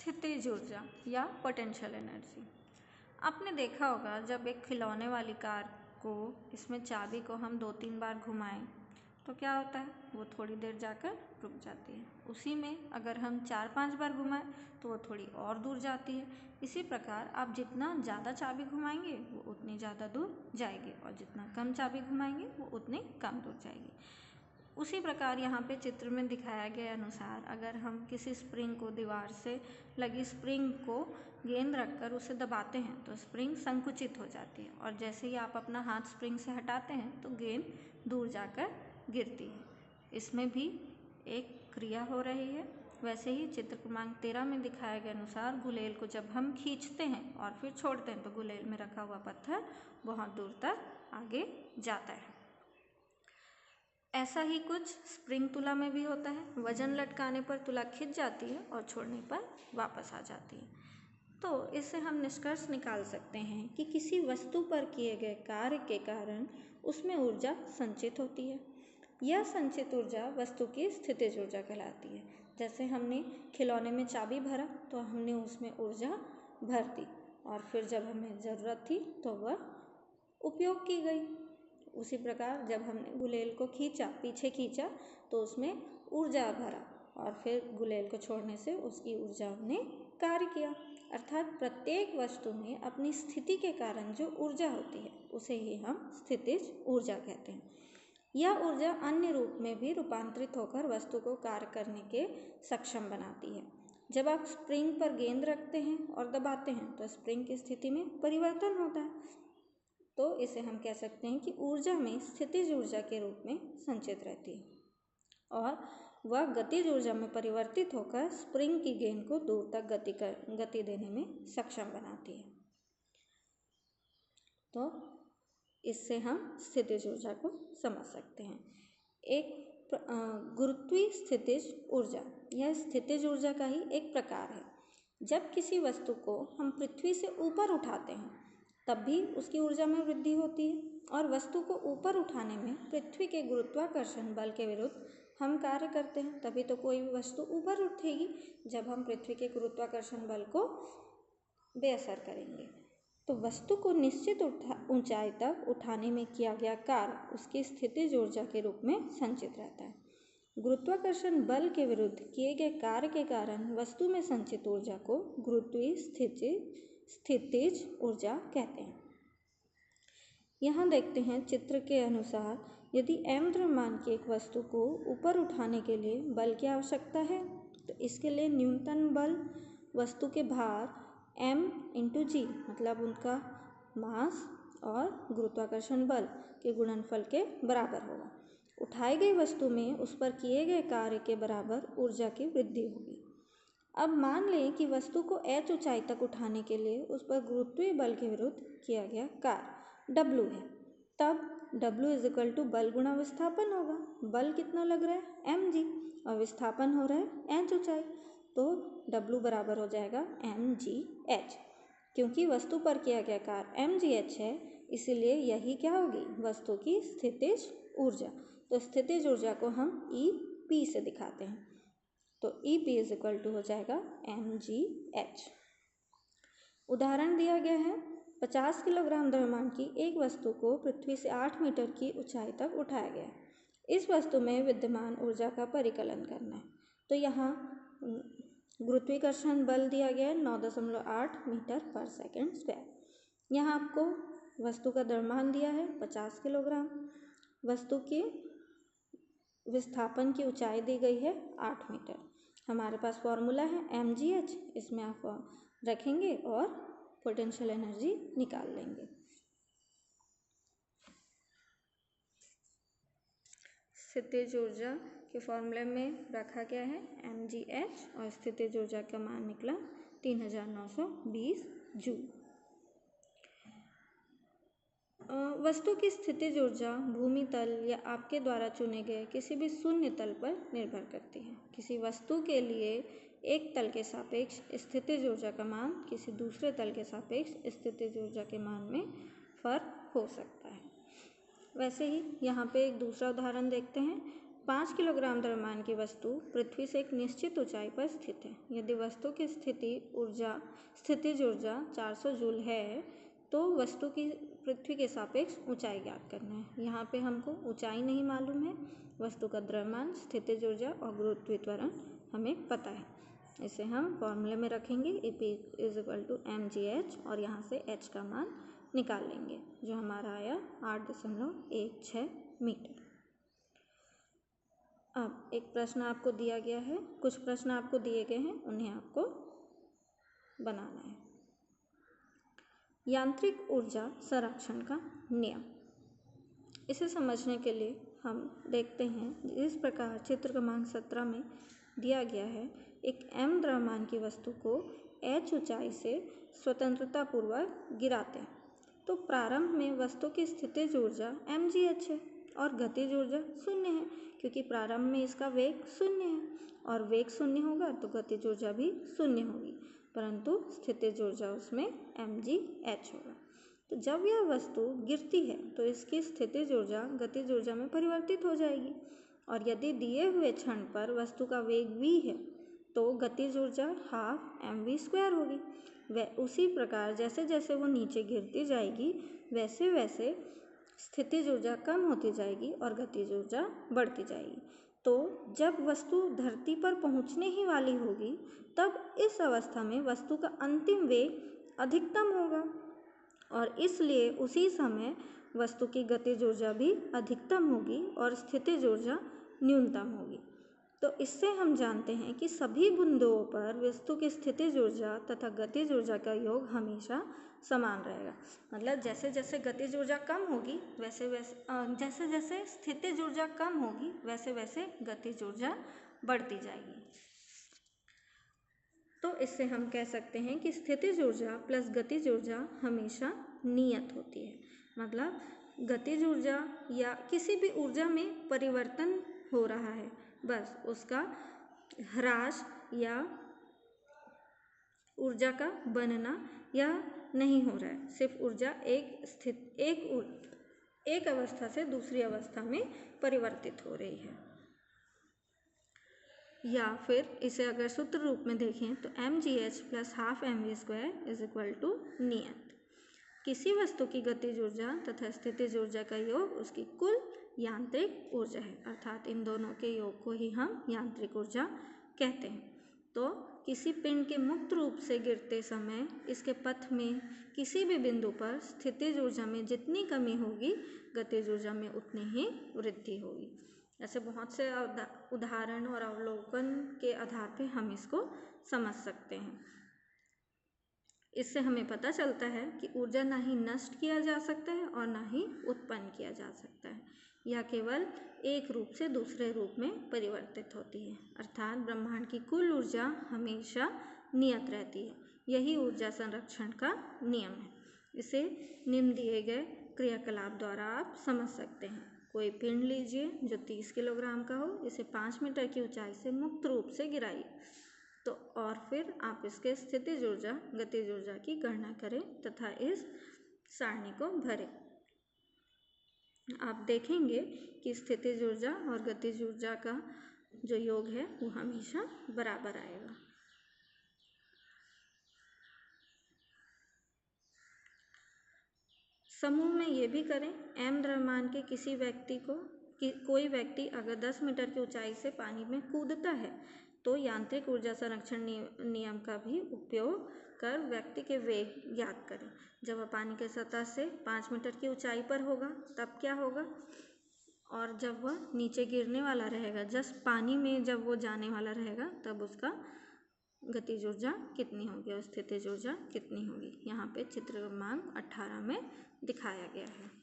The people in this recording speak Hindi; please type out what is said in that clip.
स्थितिज ऊर्जा या पोटेंशियल एनर्जी। आपने देखा होगा जब एक खिलौने वाली कार को इसमें चाबी को हम 2-3 बार घुमाएं तो क्या होता है, वो थोड़ी देर जाकर रुक जाती है। उसी में अगर हम 4-5 बार घुमाएं तो वो थोड़ी और दूर जाती है। इसी प्रकार आप जितना ज़्यादा चाबी घुमाएंगे वो उतनी ज़्यादा दूर जाएगी और जितना कम चाबी घुमाएंगे वो उतनी कम दूर जाएगी। उसी प्रकार यहाँ पे चित्र में दिखाया गए अनुसार अगर हम किसी स्प्रिंग को, दीवार से लगी स्प्रिंग को गेंद रखकर उसे दबाते हैं तो स्प्रिंग संकुचित हो जाती है और जैसे ही आप अपना हाथ स्प्रिंग से हटाते हैं तो गेंद दूर जाकर गिरती है। इसमें भी एक क्रिया हो रही है। वैसे ही चित्र क्रमांक 13 में दिखाए गए अनुसार गुलेल को जब हम खींचते हैं और फिर छोड़ते हैं तो गुलेल में रखा हुआ पत्थर बहुत दूर तक आगे जाता है। ऐसा ही कुछ स्प्रिंग तुला में भी होता है। वजन लटकाने पर तुला खिंच जाती है और छोड़ने पर वापस आ जाती है। तो इससे हम निष्कर्ष निकाल सकते हैं कि किसी वस्तु पर किए गए कार्य के कारण उसमें ऊर्जा संचित होती है। यह संचित ऊर्जा वस्तु की स्थितिज ऊर्जा कहलाती है। जैसे हमने खिलौने में चाबी भरा तो हमने उसमें ऊर्जा भर दी और फिर जब हमें ज़रूरत थी तो वह उपयोग की गई। उसी प्रकार जब हमने गुलेल को पीछे खींचा तो उसमें ऊर्जा भरा और फिर गुलेल को छोड़ने से उसकी ऊर्जा ने कार्य किया। अर्थात प्रत्येक वस्तु में अपनी स्थिति के कारण जो ऊर्जा होती है उसे ही हम स्थितिज ऊर्जा कहते हैं। यह ऊर्जा अन्य रूप में भी रूपांतरित होकर वस्तु को कार्य करने के सक्षम बनाती है। जब आप स्प्रिंग पर गेंद रखते हैं और दबाते हैं तो स्प्रिंग की स्थिति में परिवर्तन होता है, तो इसे हम कह सकते हैं कि ऊर्जा में स्थितिज ऊर्जा के रूप में संचित रहती है और वह गतिज ऊर्जा में परिवर्तित होकर स्प्रिंग की गेंद को दूर तक गति देने में सक्षम बनाती है। तो इससे हम स्थितिज ऊर्जा को समझ सकते हैं। एक गुरुत्वीय स्थितिज ऊर्जा, यह स्थितिज ऊर्जा का ही एक प्रकार है। जब किसी वस्तु को हम पृथ्वी से ऊपर उठाते हैं तब भी उसकी ऊर्जा में वृद्धि होती है और वस्तु को ऊपर उठाने में पृथ्वी के गुरुत्वाकर्षण बल के विरुद्ध हम कार्य करते हैं, तभी तो कोई भी वस्तु ऊपर उठेगी जब हम पृथ्वी के गुरुत्वाकर्षण बल को बेअसर करेंगे। तो वस्तु को निश्चित ऊंचाई तक उठाने में किया गया कार्य उसकी स्थितिज ऊर्जा के रूप में संचित रहता है। गुरुत्वाकर्षण बल के विरुद्ध किए गए कार्य के कारण वस्तु में संचित ऊर्जा को गुरुत्वीय स्थितिज ऊर्जा कहते हैं। यहाँ देखते हैं चित्र के अनुसार यदि m द्रव्यमान की एक वस्तु को ऊपर उठाने के लिए बल की आवश्यकता है तो इसके लिए न्यूनतम बल वस्तु के भार m × g मतलब उनका मास और गुरुत्वाकर्षण बल के गुणनफल के बराबर होगा। उठाई गई वस्तु में उस पर किए गए कार्य के बराबर ऊर्जा की वृद्धि होगी। अब मान लें कि वस्तु को h ऊंचाई तक उठाने के लिए उस पर गुरुत्वीय बल के विरुद्ध किया गया कार्य W है, तब W = बल गुणा विस्थापन होगा। बल कितना लग रहा है mg और विस्थापन हो रहा है h ऊंचाई, तो W बराबर हो जाएगा mgh। क्योंकि वस्तु पर किया गया कार्य mgh है इसीलिए यही क्या होगी, वस्तु की स्थितिज ऊर्जा। तो स्थितिज ऊर्जा को हम EP से दिखाते हैं, तो EP = हो जाएगा mgh। उदाहरण दिया गया है 50 किलोग्राम द्रव्यमान की एक वस्तु को पृथ्वी से 8 मीटर की ऊंचाई तक उठाया गया है। इस वस्तु में विद्यमान ऊर्जा का परिकलन करना है। तो यहाँ गुरुत्वाकर्षण बल दिया गया है 9.8 मीटर/सेकंड²। यहाँ आपको वस्तु का द्रव्यमान दिया है 50 किलोग्राम, वस्तु के विस्थापन की ऊंचाई दी गई है 8 मीटर। हमारे पास फॉर्मूला है mgh, इसमें आप रखेंगे और पोटेंशियल एनर्जी निकाल लेंगे। स्थितिज ऊर्जा के फॉर्मूले में रखा गया है mgh और स्थितिज ऊर्जा का मान निकला 3920 जूल। वस्तु की स्थितिज ऊर्जा भूमि तल या आपके द्वारा चुने गए किसी भी शून्य तल पर निर्भर करती है। किसी वस्तु के लिए एक तल के सापेक्ष स्थितिज ऊर्जा का मान किसी दूसरे तल के सापेक्ष स्थितिज ऊर्जा के मान में फर्क हो सकता है। वैसे ही यहाँ पे एक दूसरा उदाहरण देखते हैं। 5 किलोग्राम द्रव्यमान की वस्तु पृथ्वी से एक निश्चित ऊंचाई पर स्थित है। यदि वस्तु की स्थितिज ऊर्जा 400 जूल है तो वस्तु की पृथ्वी के सापेक्ष ऊंचाई ज्ञात करना है। यहाँ पे हमको ऊंचाई नहीं मालूम है, वस्तु का द्रव्यमान, स्थितिज ऊर्जा और गुरुत्वीय त्वरण हमें पता है। इसे हम फॉर्मूले में रखेंगे, EP = mgh और यहाँ से h का मान निकाल लेंगे जो हमारा आया 8.16 मीटर। अब एक प्रश्न आपको दिया गया है, कुछ प्रश्न आपको दिए गए हैं, उन्हें आपको बनाना है। यांत्रिक ऊर्जा संरक्षण का नियम। इसे समझने के लिए हम देखते हैं इस प्रकार चित्र क्रमांक 17 में दिया गया है। एक m द्रव्यमान की वस्तु को h ऊंचाई से स्वतंत्रता पूर्वक गिराते हैं तो प्रारंभ में वस्तु की स्थितिज ऊर्जा mgh है और गतिज ऊर्जा 0 है, क्योंकि प्रारंभ में इसका वेग 0 है और वेग 0 होगा तो गतिज ऊर्जा भी 0 होगी, परंतु स्थितिज ऊर्जा उसमें mgh होगा। तो जब यह वस्तु गिरती है तो इसकी स्थितिज ऊर्जा गतिज ऊर्जा में परिवर्तित हो जाएगी और यदि दिए हुए क्षण पर वस्तु का वेग v है तो गतिज ऊर्जा 12 mv² होगी। वह उसी प्रकार जैसे जैसे वो नीचे गिरती जाएगी वैसे वैसे स्थितिज ऊर्जा कम होती जाएगी और गतिज ऊर्जा बढ़ती जाएगी। तो जब वस्तु धरती पर पहुंचने ही वाली होगी तब इस अवस्था में वस्तु का अंतिम वेग अधिकतम होगा और इसलिए उसी समय वस्तु की गतिज ऊर्जा भी अधिकतम होगी और स्थितिज ऊर्जा न्यूनतम होगी। तो इससे हम जानते हैं कि सभी बिंदुओं पर वस्तु की स्थितिज ऊर्जा तथा गतिज ऊर्जा का योग हमेशा समान रहेगा। मतलब जैसे जैसे गतिज ऊर्जा कम होगी जैसे जैसे स्थितिज ऊर्जा कम होगी वैसे वैसे गतिज ऊर्जा बढ़ती जाएगी। तो इससे हम कह सकते हैं कि स्थितिज ऊर्जा प्लस गतिज ऊर्जा हमेशा नियत होती है। मतलब गतिज ऊर्जा या किसी भी ऊर्जा में परिवर्तन हो रहा है, बस उसका ह्रास या ऊर्जा का बनना या नहीं हो रहा है, सिर्फ ऊर्जा एक अवस्था से दूसरी अवस्था में परिवर्तित हो रही है। या फिर इसे अगर सूत्र रूप में देखें तो mgh + 12 mv² = नियत। किसी वस्तु की गतिज ऊर्जा तथा स्थितिज ऊर्जा का योग उसकी कुल यांत्रिक ऊर्जा है, अर्थात इन दोनों के योग को ही हम यांत्रिक ऊर्जा कहते हैं। तो किसी पिंड के मुक्त रूप से गिरते समय इसके पथ में किसी भी बिंदु पर स्थितिज ऊर्जा में जितनी कमी होगी गतिज ऊर्जा में उतनी ही वृद्धि होगी। ऐसे बहुत से उदाहरण और अवलोकन के आधार पर हम इसको समझ सकते हैं। इससे हमें पता चलता है कि ऊर्जा ना ही नष्ट किया जा सकता है और ना ही उत्पन्न किया जा सकता है, यह केवल एक रूप से दूसरे रूप में परिवर्तित होती है। अर्थात ब्रह्मांड की कुल ऊर्जा हमेशा नियत रहती है। यही ऊर्जा संरक्षण का नियम है। इसे निम्न दिए गए क्रियाकलाप द्वारा आप समझ सकते हैं। कोई पिंड लीजिए जो 30 किलोग्राम का हो, इसे 5 मीटर की ऊंचाई से मुक्त रूप से गिराइए तो और फिर आप इसके स्थितिज ऊर्जा गतिज ऊर्जा की गणना करें तथा इस सारणी को भरें। आप देखेंगे कि स्थितिज ऊर्जा और गतिज ऊर्जा का जो योग है वो हमेशा बराबर आएगा। समूह में ये भी करें, m द्रव्यमान के किसी व्यक्ति को कोई व्यक्ति अगर 10 मीटर की ऊंचाई से पानी में कूदता है तो यांत्रिक ऊर्जा संरक्षण नियम का भी उपयोग कर व्यक्ति के वेग ज्ञात करें। जब वह पानी के सतह से 5 मीटर की ऊंचाई पर होगा तब क्या होगा, और जब वह नीचे गिरने वाला रहेगा, जस्ट पानी में जब वो जाने वाला रहेगा तब उसका गतिज ऊर्जा कितनी होगी और स्थितिज ऊर्जा कितनी होगी। यहाँ पे चित्र क्रमांक 18 में दिखाया गया है।